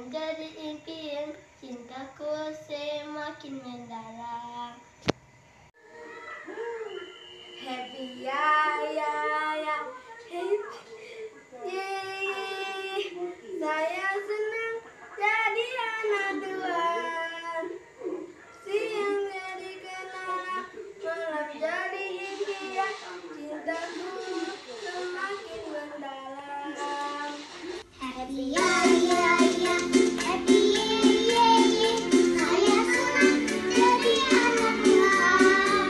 jadi impian, cintaku semakin mendalam. Happy ya ya ya, happy yeah. Saya senang jadi anak Tuhan. Siang jadi kenangan, malam jadi impian, cintaku semakin mendalam. Happy ya ya ya, happy yeah yeah. Saya senang jadi anak Tuhan.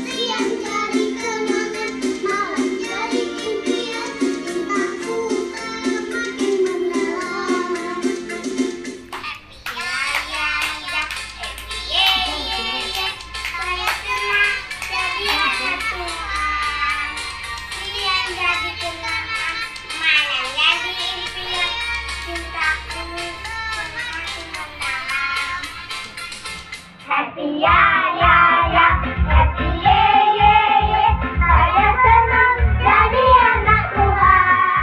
Siang jadi kenangan, malam jadi impian, cintaku semakin mendalam. Happy ya ya ya, happy yeah yeah yeah. Saya senang jadi anak Tuhan. Siang jadi kenangan, malam jadi impian, cintaku semakin mendalam. Happy ya ya ya, happy yeah yeah yeah. Saya senang jadi anak Tuhan.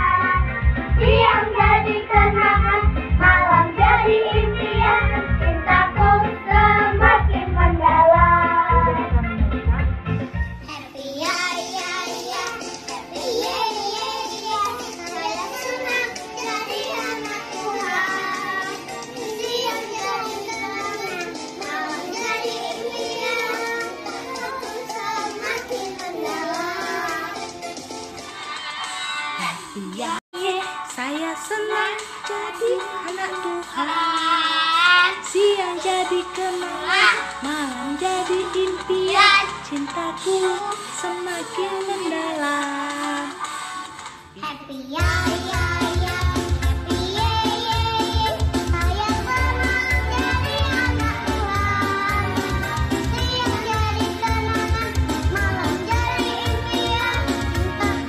Siang jadi kenangan, malam jadi impian, cintaku semakin mendalam. Happy ya ya ya, happy yeah yeah yeah. Saya senang jadi anak Tuhan. Siang jadi kenangan, malam jadi impian, cintaku semakin mendalam. Iya, saya senang jadi anak Tuhan. Siang jadi kenangan, malam jadi impian, cintaku semakin mendalam. Happy ya ya ya, happy yeah yeah yeah. Saya senang jadi anak Tuhan. Siang jadi kenangan, malam jadi impian, cintaku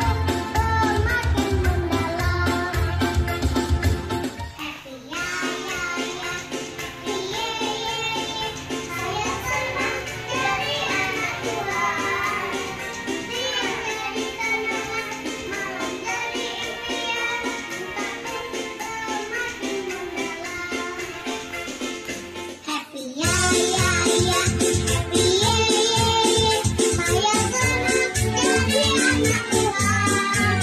semakin mendalam. Happy ya ya ya, happy yeah yeah yeah. Saya senang jadi anak Tuhan. Siang jadi kenangan, malam jadi impian, cintaku semakin mendalam. Happy ya ya ya, happy yeah yeah yeah. Saya senang jadi anak Tuhan.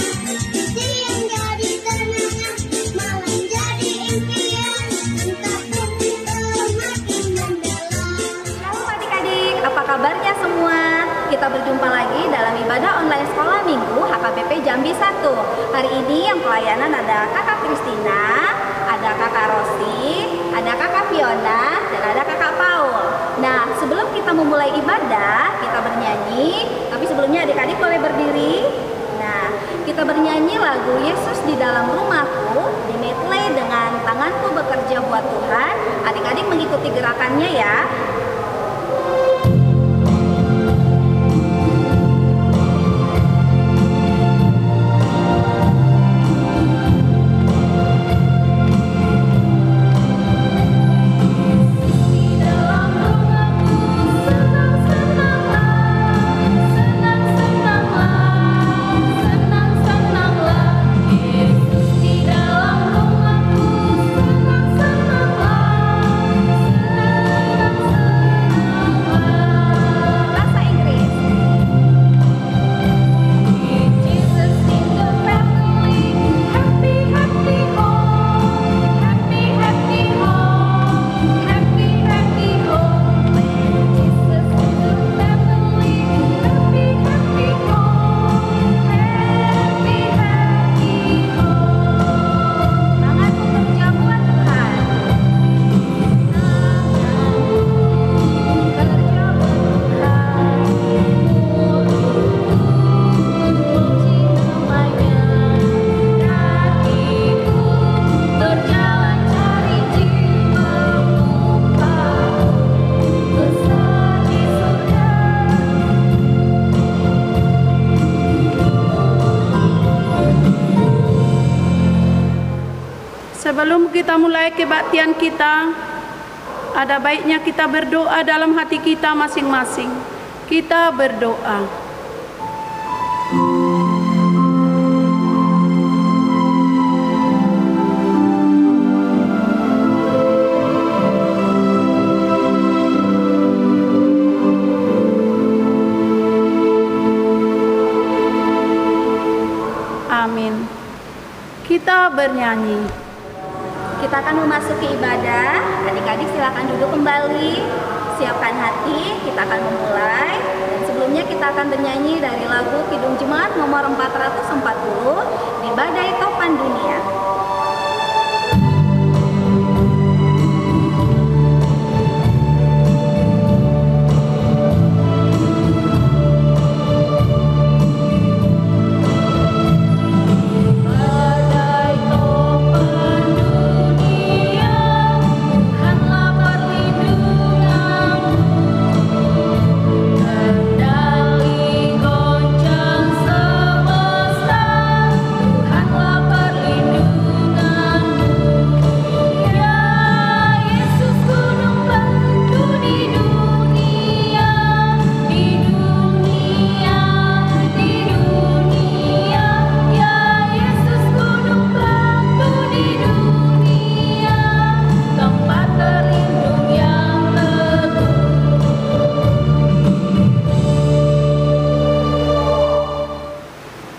Siang jadi kenangan, malam jadi impian, cintaku semakin mendalam. Halo adik-adik, apa kabarnya semua? Kita berjumpa lagi dalam ibadah online sekolah minggu HKBP Jambi 1. Hari ini yang pelayanan ada Kakak Kristina, ada Kakak Rosi, ada Kakak Fiona, dan ada Kakak Paul. Nah, sebelum kita memulai ibadah, kita bernyanyi. Tapi sebelumnya adik-adik boleh berdiri. Nah, kita bernyanyi lagu Yesus di dalam rumahku, di medley dengan tanganku bekerja buat Tuhan. Adik-adik mengikuti gerakannya ya. Bahasa Inggris. Jesus in the family, happy happy home, happy happy home, happy happy home. Jesus in the family, happy happy home, happy happy home. Tangan bekerja buat Tuhan. Berjalan cari jiwa muka besar di surga. Sebelum kita mulai kebaktian kita, ada baiknya kita berdoa dalam hati kita masing-masing. Kita berdoa. bernyanyi. Kita akan memasuki ibadah. Adik-adik silakan duduk kembali. Siapkan hati, kita akan memulai. Dan sebelumnya kita akan bernyanyi dari lagu Kidung Jemaat nomor 440 di Badai Topan Dunia.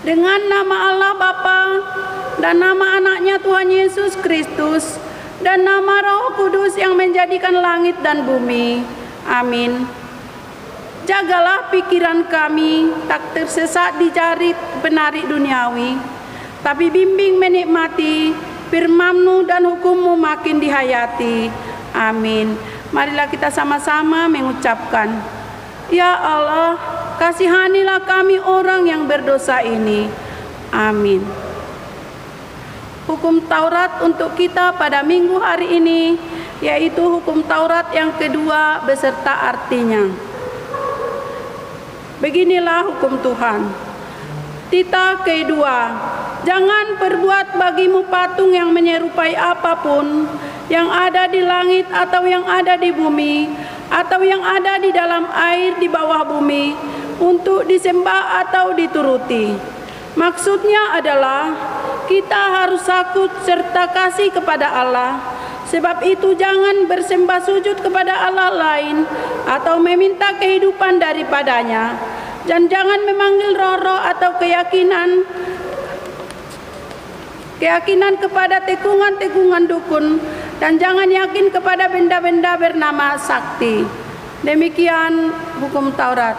Dengan nama Allah Bapa dan nama anaknya Tuhan Yesus Kristus dan nama Roh Kudus yang menjadikan langit dan bumi. Amin. Jagalah pikiran kami tak tersesat di jarit penarik duniawi, tapi bimbing menikmati firman-Mu dan hukum-Mu makin dihayati. Amin. Marilah kita sama-sama mengucapkan, Ya Allah, kasihanilah kami orang yang berdosa ini. Amin. Hukum Taurat untuk kita pada minggu hari ini, yaitu hukum Taurat yang kedua beserta artinya. Beginilah hukum Tuhan. Tita kedua, jangan perbuat bagimu patung yang menyerupai apapun yang ada di langit atau yang ada di bumi atau yang ada di dalam air di bawah bumi untuk disembah atau dituruti. Maksudnya adalah kita harus takut serta kasih kepada Allah. Sebab itu jangan bersembah sujud kepada Allah lain atau meminta kehidupan daripadanya. Dan jangan memanggil roh-roh atau keyakinan kepada tekungan-tekungan dukun, dan jangan yakin kepada benda-benda bernama sakti. Demikian hukum Taurat.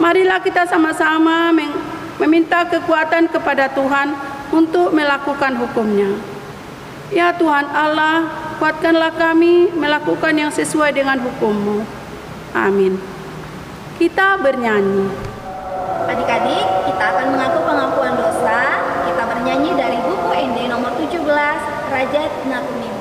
Marilah kita sama-sama meminta kekuatan kepada Tuhan untuk melakukan hukumnya. Ya Tuhan Allah, kuatkanlah kami melakukan yang sesuai dengan hukum-Mu. Amin. Kita bernyanyi. Adik-adik, kita akan mengaku pengampuan dosa. Kita bernyanyi dari buku ND nomor 17, Raja Nakunim.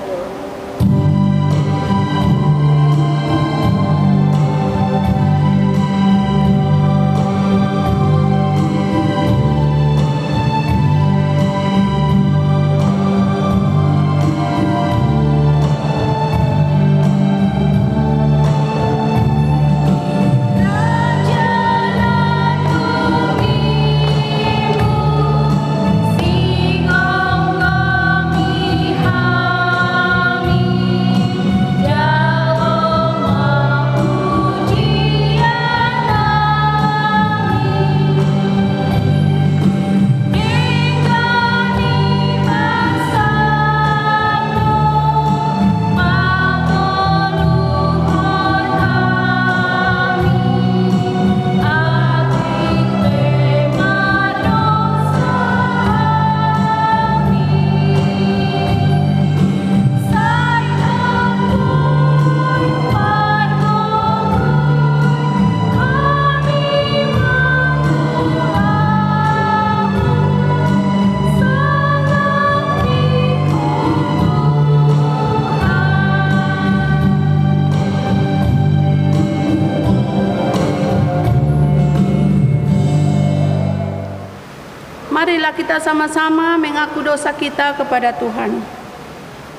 Marilah kita sama-sama mengaku dosa kita kepada Tuhan.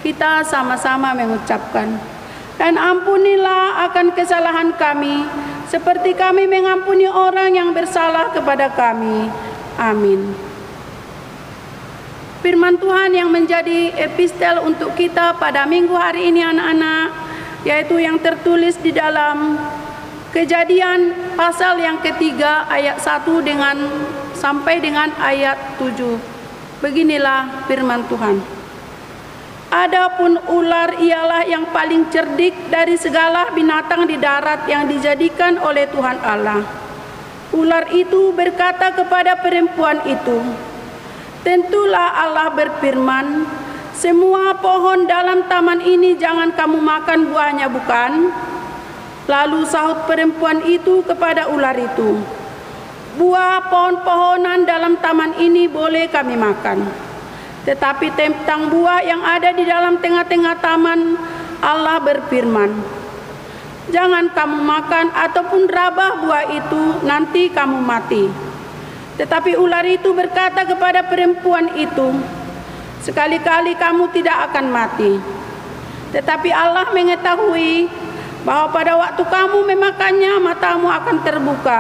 Kita sama-sama mengucapkan, dan ampunilah akan kesalahan kami, seperti kami mengampuni orang yang bersalah kepada kami. Amin. Firman Tuhan yang menjadi epistel untuk kita pada minggu hari ini anak-anak, yaitu yang tertulis di dalam Kejadian pasal yang ketiga ayat 1 sampai dengan ayat 7. Beginilah firman Tuhan. Adapun ular ialah yang paling cerdik dari segala binatang di darat yang dijadikan oleh Tuhan Allah. Ular itu berkata kepada perempuan itu, "Tentulah Allah berfirman, semua pohon dalam taman ini jangan kamu makan buahnya, bukan?" Lalu sahut perempuan itu kepada ular itu, "Buah pohon-pohonan dalam taman ini boleh kami makan. Tetapi tentang buah yang ada di dalam tengah-tengah taman, Allah berfirman, jangan kamu makan ataupun rabah buah itu, nanti kamu mati." Tetapi ular itu berkata kepada perempuan itu, "Sekali-kali kamu tidak akan mati. Tetapi Allah mengetahui bahwa pada waktu kamu memakannya, matamu akan terbuka,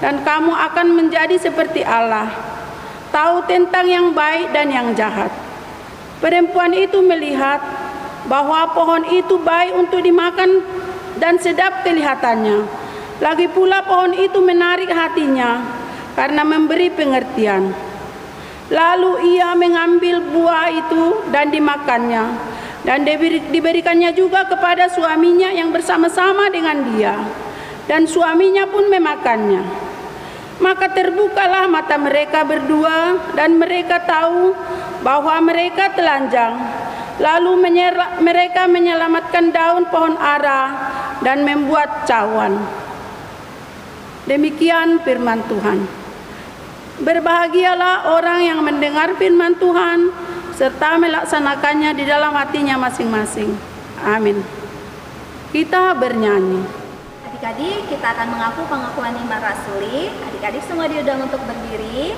dan kamu akan menjadi seperti Allah, tahu tentang yang baik dan yang jahat." Perempuan itu melihat bahwa pohon itu baik untuk dimakan dan sedap kelihatannya. Lagi pula pohon itu menarik hatinya karena memberi pengertian. Lalu ia mengambil buah itu dan dimakannya, dan diberikannya juga kepada suaminya yang bersama-sama dengan dia, dan suaminya pun memakannya. Maka terbukalah mata mereka berdua, dan mereka tahu bahwa mereka telanjang. Lalu mereka menyelamatkan daun pohon ara dan membuat cawan. Demikian firman Tuhan. Berbahagialah orang yang mendengar firman Tuhan serta melaksanakannya di dalam hatinya masing-masing. Amin. Kita bernyanyi. Adik-adik, kita akan mengaku pengakuan iman rasuli. Adik-adik semua diundang untuk berdiri.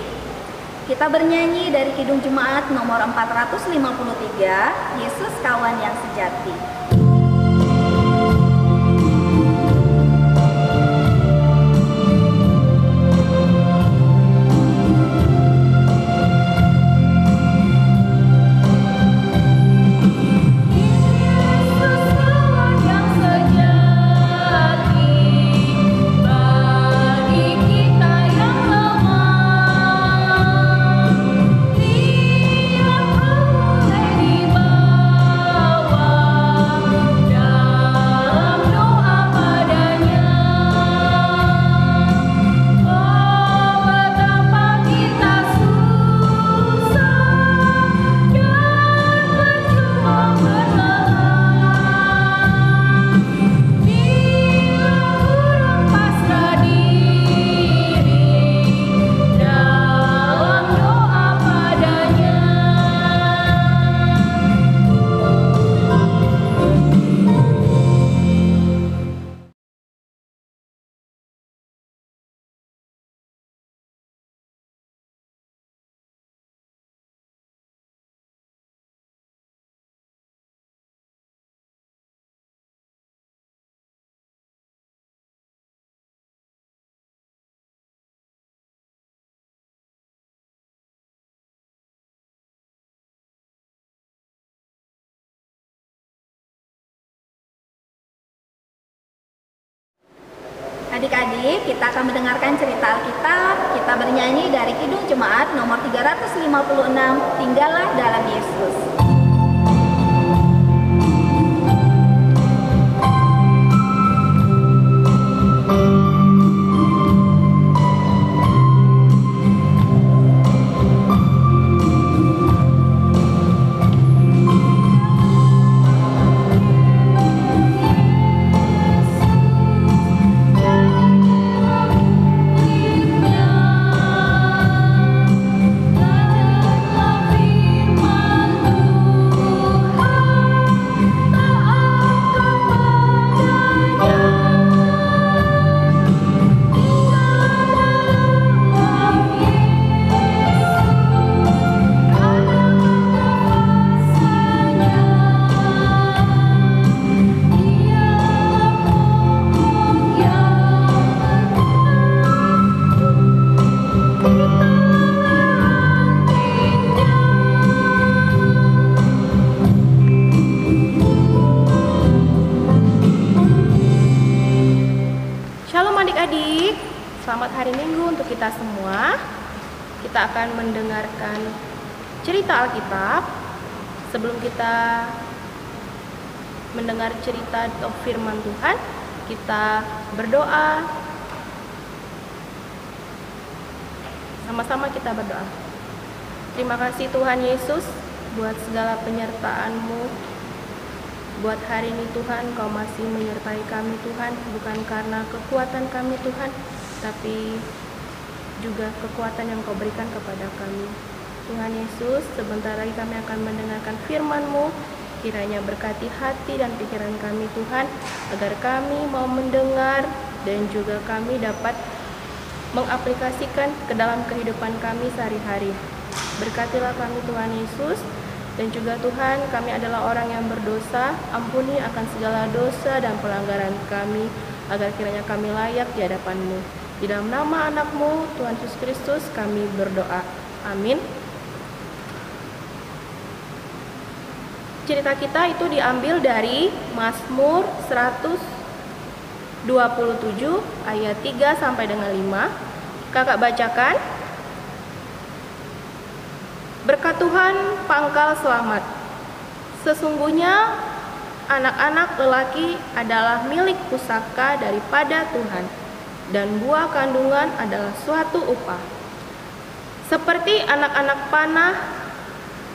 Kita bernyanyi dari Kidung Jemaat nomor 453, Yesus Kawan yang Sejati. Adik-adik, kita akan mendengarkan cerita Alkitab. Kita bernyanyi dari Kidung Jemaat nomor 356, Tinggallah dalam Yesus. Selamat hari Minggu untuk kita semua. Kita akan mendengarkan cerita Alkitab. sebelum kita mendengar cerita atau firman Tuhan, kita berdoa. Sama-sama kita berdoa. Terima kasih Tuhan Yesus buat segala penyertaan-Mu. Buat hari ini Tuhan, Kau masih menyertai kami Tuhan, bukan karena kekuatan kami Tuhan, tapi juga kekuatan yang Kau berikan kepada kami. Tuhan Yesus, sebentar lagi kami akan mendengarkan firman-Mu. Kiranya berkati hati dan pikiran kami Tuhan, agar kami mau mendengar dan juga kami dapat mengaplikasikan ke dalam kehidupan kami sehari-hari. Berkatilah kami Tuhan Yesus, dan juga Tuhan, kami adalah orang yang berdosa. Ampuni akan segala dosa dan pelanggaran kami, agar kiranya kami layak di hadapan-Mu. Di dalam nama anak-Mu, Tuhan Yesus Kristus, kami berdoa. Amin. Cerita kita itu diambil dari Mazmur 127 ayat 3 sampai dengan 5. Kakak bacakan. Berkat Tuhan pangkal selamat. Sesungguhnya anak-anak lelaki adalah milik pusaka daripada Tuhan, dan buah kandungan adalah suatu upah. Seperti anak-anak panah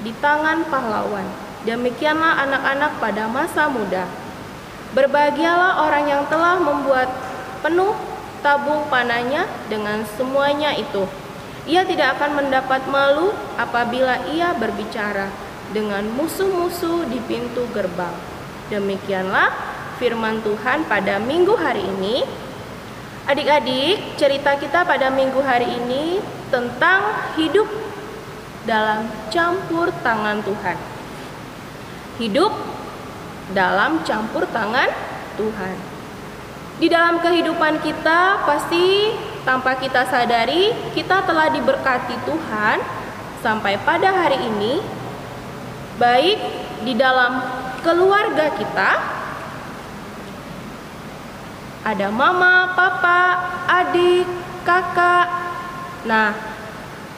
di tangan pahlawan, demikianlah anak-anak pada masa muda. Berbahagialah orang yang telah membuat penuh tabung panahnya dengan semuanya itu. Ia tidak akan mendapat malu apabila ia berbicara dengan musuh-musuh di pintu gerbang. Demikianlah firman Tuhan pada minggu hari ini. Adik-adik, cerita kita pada minggu hari ini tentang hidup dalam campur tangan Tuhan. Hidup dalam campur tangan Tuhan. Di dalam kehidupan kita pasti tanpa kita sadari kita telah diberkati Tuhan sampai pada hari ini, baik di dalam keluarga kita, ada mama, papa, adik, kakak. Nah,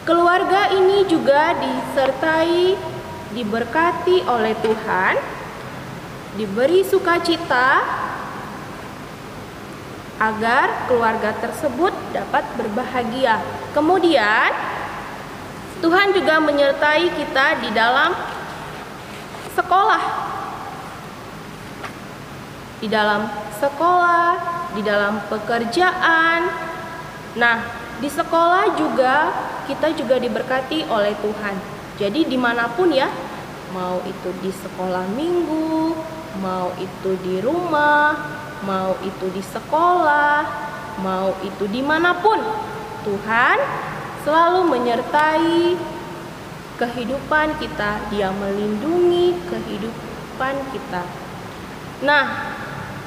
keluarga ini juga disertai, diberkati oleh Tuhan, diberi sukacita agar keluarga tersebut dapat berbahagia. Kemudian Tuhan juga menyertai kita di dalam sekolah. Di dalam sekolah, di dalam pekerjaan. Nah, di sekolah juga kita juga diberkati oleh Tuhan. Jadi dimanapun ya, mau itu di sekolah minggu, mau itu di rumah, mau itu di sekolah, mau itu dimanapun, Tuhan selalu menyertai kehidupan kita. Dia melindungi kehidupan kita. Nah,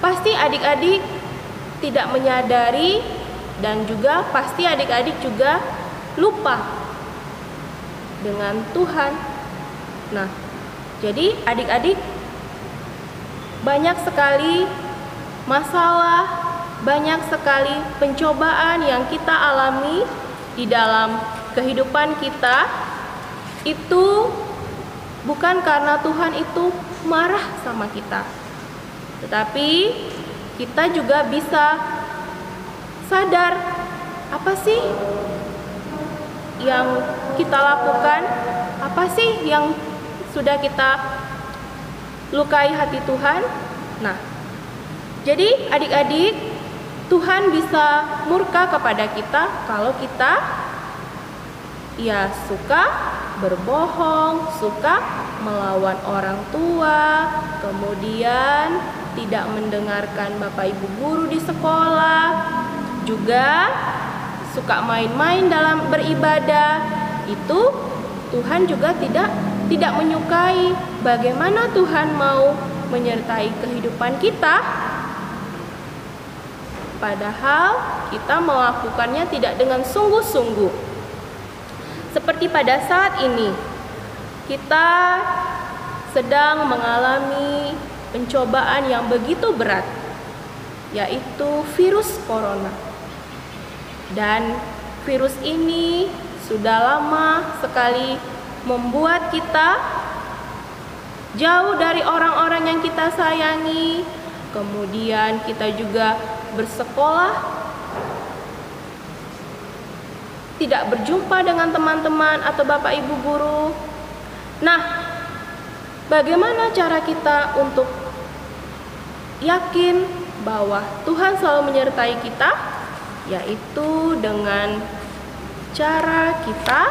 pasti adik-adik tidak menyadari, dan juga pasti adik-adik juga lupa dengan Tuhan. Nah, jadi adik-adik banyak sekali masalah, banyak sekali pencobaan yang kita alami di dalam kehidupan kita. Itu bukan karena Tuhan itu marah sama kita, tetapi kita juga bisa sadar apa sih yang kita lakukan, apa sih yang sudah kita lukai hati Tuhan. Nah, jadi adik-adik, Tuhan bisa murka kepada kita kalau kita ya suka berbohong, suka melawan orang tua, kemudian tidak mendengarkan Bapak Ibu guru di sekolah, juga suka main-main dalam beribadah. Itu Tuhan juga tidak menyukai. Bagaimana Tuhan mau menyertai kehidupan kita? Padahal kita melakukannya tidak dengan sungguh-sungguh. Seperti pada saat ini, kita sedang mengalami pencobaan yang begitu berat, yaitu virus corona. Dan virus ini sudah lama sekali membuat kita jauh dari orang-orang yang kita sayangi. Kemudian kita juga bersekolah, tidak berjumpa dengan teman-teman atau bapak ibu guru. Nah, bagaimana cara kita untuk yakin bahwa Tuhan selalu menyertai kita? Yaitu dengan cara kita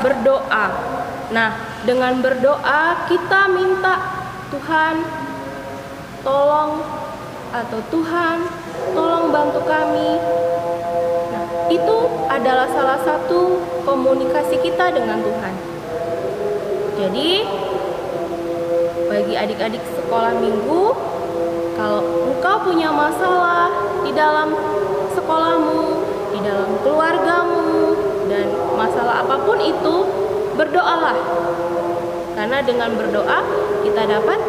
berdoa. Nah, dengan berdoa kita minta Tuhan tolong, atau Tuhan tolong bantu kami. Nah, itu adalah salah satu komunikasi kita dengan Tuhan. Jadi bagi adik-adik sekolah minggu, kalau engkau punya masalah di dalam sekolahmu, di dalam keluargamu, dan masalah apapun itu, berdoalah. Karena dengan berdoa kita dapat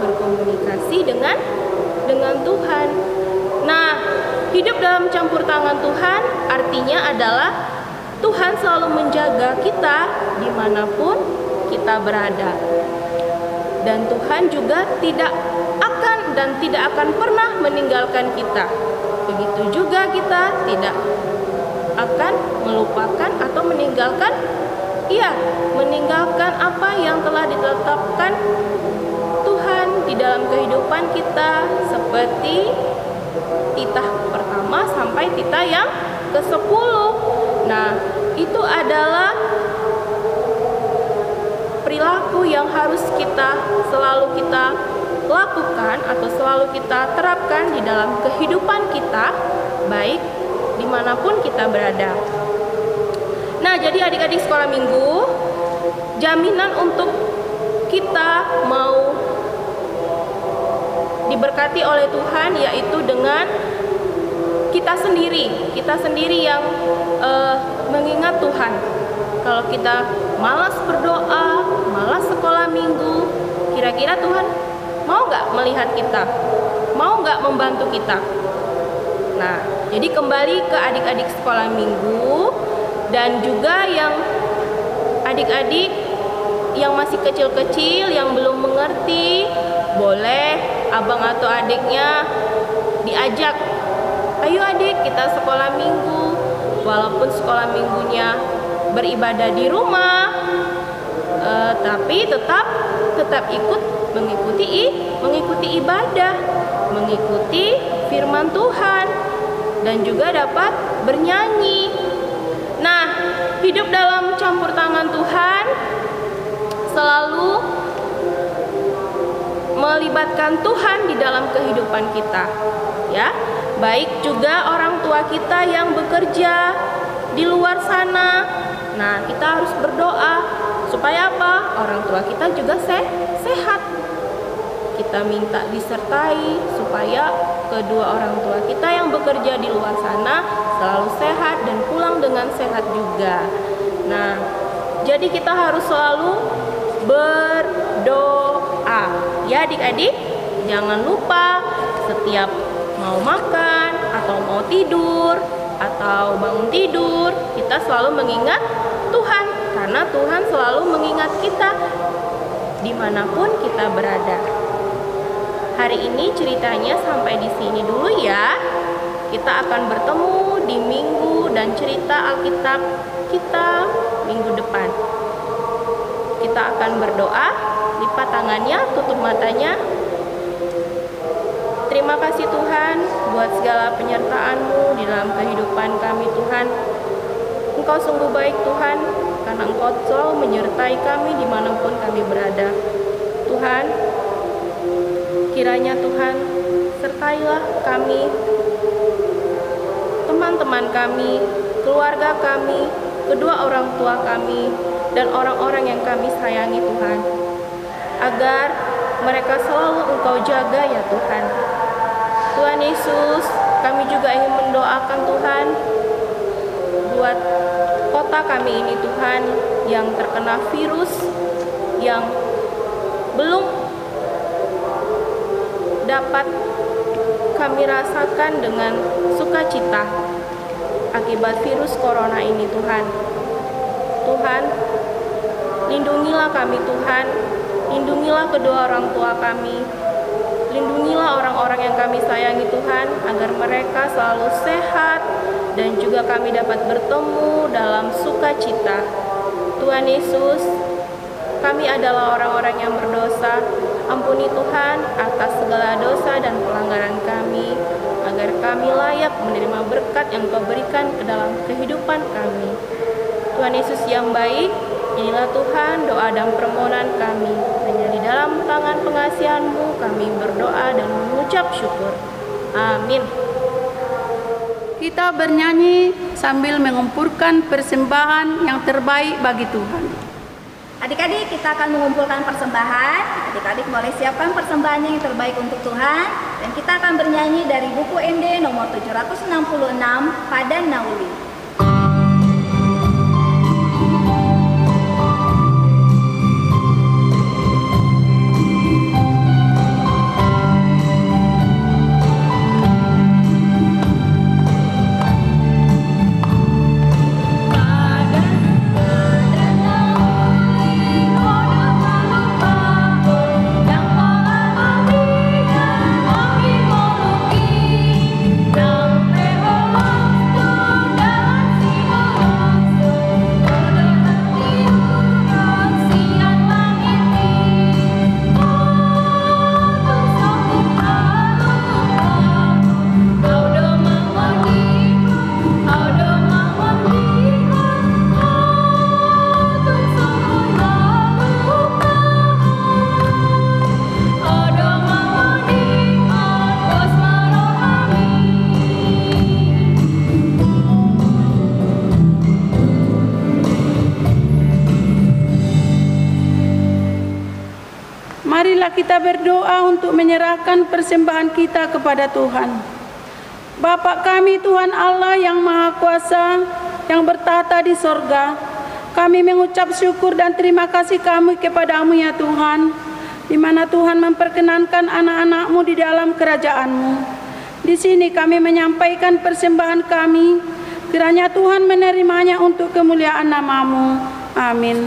berkomunikasi dengan Tuhan. Nah, hidup dalam campur tangan Tuhan artinya adalah Tuhan selalu menjaga kita dimanapun kita berada. Dan Tuhan juga tidak akan pernah meninggalkan kita. Begitu juga kita tidak akan melupakan atau meninggalkan apa yang telah ditetapkan Tuhan di dalam kehidupan kita, seperti titah pertama sampai titah yang ke-10. Nah, itu adalah perilaku yang harus selalu kita lakukan atau selalu kita terapkan di dalam kehidupan kita, baik dimanapun kita berada. Nah, jadi adik-adik sekolah minggu, jaminan untuk kita mau diberkati oleh Tuhan yaitu dengan kita sendiri yang mengingat Tuhan. Kalau kita malas berdoa, malas sekolah minggu, kira-kira Tuhan mau nggak melihat kita? Mau nggak membantu kita? Nah, jadi kembali ke adik-adik sekolah minggu, dan juga yang adik-adik yang masih kecil-kecil, yang belum mengerti, boleh abang atau adiknya diajak, ayo adik kita sekolah minggu. Walaupun sekolah minggunya beribadah di rumah, tapi tetap ikut mengikuti ibadah, mengikuti firman Tuhan, dan juga dapat bernyanyi. Nah, hidup dalam campur tangan Tuhan selalu melibatkan Tuhan di dalam kehidupan kita, ya. Baik juga orang tua kita yang bekerja di luar sana. Nah, kita harus berdoa supaya apa? Orang tua kita juga sehat. Kita minta disertai supaya kedua orang tua kita yang bekerja di luar sana selalu sehat dan pulang dengan sehat juga. Nah, jadi kita harus selalu berdoa. Ya adik-adik, jangan lupa setiap mau makan atau mau tidur atau bangun tidur, kita selalu mengingat Tuhan, karena Tuhan selalu mengingat kita dimanapun kita berada. Hari ini ceritanya sampai di sini dulu ya. Kita akan bertemu di minggu dan cerita Alkitab kita minggu depan. Kita akan berdoa, lipat tangannya, tutup matanya. Terima kasih Tuhan buat segala penyertaan-Mu di dalam kehidupan kami Tuhan. Engkau sungguh baik Tuhan, karena Engkau selalu menyertai kami dimanapun kami berada. Tuhan, kiranya Tuhan sertailah kami, teman-teman kami, keluarga kami, kedua orang tua kami, dan orang-orang yang kami sayangi Tuhan, agar mereka selalu Engkau jaga ya Tuhan. Tuhan Yesus, kami juga ingin mendoakan Tuhan buat kota kami ini Tuhan, yang terkena virus, yang belum dapat kami rasakan dengan sukacita akibat virus corona ini Tuhan. Tuhan, Lindungilah kami Tuhan, lindungilah kedua orang tua kami, lindungilah orang-orang yang kami sayangi Tuhan, agar mereka selalu sehat dan juga kami dapat bertemu dalam sukacita. Tuhan Yesus, kami adalah orang-orang yang berdosa. Ampuni Tuhan atas segala dosa dan pelanggaran kami, agar kami layak menerima berkat yang Kau berikan ke dalam kehidupan kami. Tuhan Yesus yang baik, inilah Tuhan doa dan permohonan kami. Hanya di dalam tangan pengasihan-Mu kami berdoa dan mengucap syukur. Amin. Kita bernyanyi sambil mengumpulkan persembahan yang terbaik bagi Tuhan. Adik-adik, kita akan mengumpulkan persembahan. Adik-adik boleh siapkan persembahannya yang terbaik untuk Tuhan. Dan kita akan bernyanyi dari buku ND nomor 766, Padan Nauli. Marilah kita berdoa untuk menyerahkan persembahan kita kepada Tuhan. Bapa kami Tuhan Allah yang Maha Kuasa, yang bertata di sorga, kami mengucap syukur dan terima kasih kami kepada-Mu ya Tuhan, di mana Tuhan memperkenankan anak-anak-Mu di dalam kerajaan-Mu. Di sini kami menyampaikan persembahan kami, kiranya Tuhan menerimanya untuk kemuliaan nama-Mu. Amin.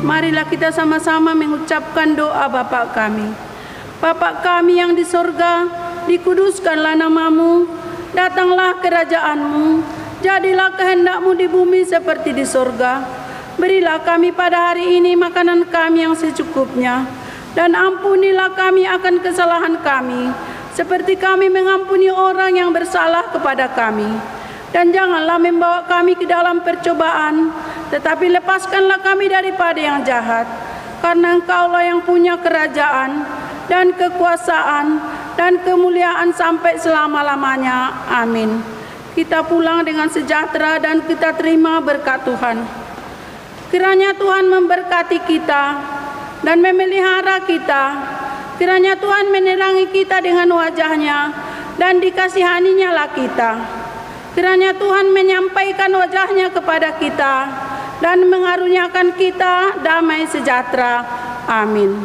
Marilah kita sama-sama mengucapkan doa Bapa kami. Bapa kami yang di sorga, dikuduskanlah nama-Mu, datanglah kerajaan-Mu, jadilah kehendak-Mu di bumi seperti di sorga. Berilah kami pada hari ini makanan kami yang secukupnya, dan ampunilah kami akan kesalahan kami, seperti kami mengampuni orang yang bersalah kepada kami. Dan janganlah membawa kami ke dalam percobaan, tetapi lepaskanlah kami daripada yang jahat. Karena Engkaulah yang punya kerajaan dan kekuasaan dan kemuliaan sampai selama-lamanya. Amin. Kita pulang dengan sejahtera dan kita terima berkat Tuhan. Kiranya Tuhan memberkati kita dan memelihara kita. Kiranya Tuhan menerangi kita dengan wajah-Nya dan dikasihani-Nya lah kita. Kiranya Tuhan menyampaikan wajah-Nya kepada kita dan mengaruniakan kita damai sejahtera. Amin.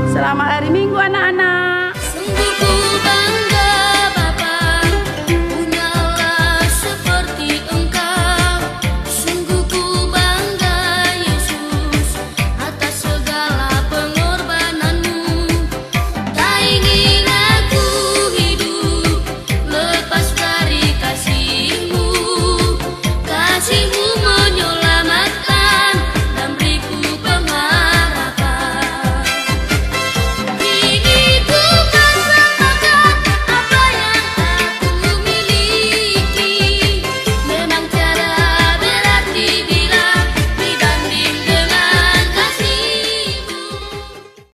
Selamat hari Minggu anak-anak. Sungguh ku bangga Bapa, punyalah seperti Engkau. Sungguh ku bangga Yesus, atas segala pengorbananmu. Tak ingin